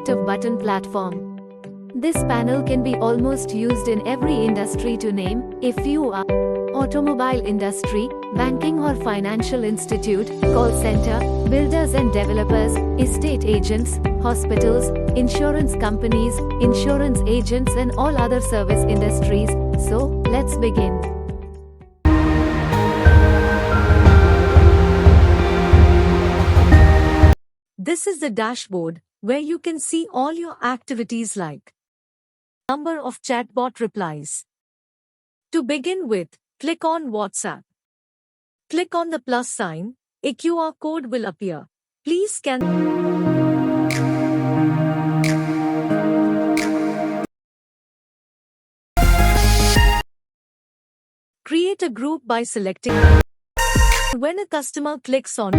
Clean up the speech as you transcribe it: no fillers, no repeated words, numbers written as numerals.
interactive button platform. This panel can be almost used in every industry to name a few: automobile industry, banking or financial institute, call center, builders and developers, estate agents, hospitals, insurance companies, insurance agents and all other service industries. So, let's begin. This is the dashboard, where you can see all your activities like number of chatbot replies. To begin with, click on WhatsApp. Click on the plus sign, a QR code will appear. Please scan. Create a group by selecting. When a customer clicks on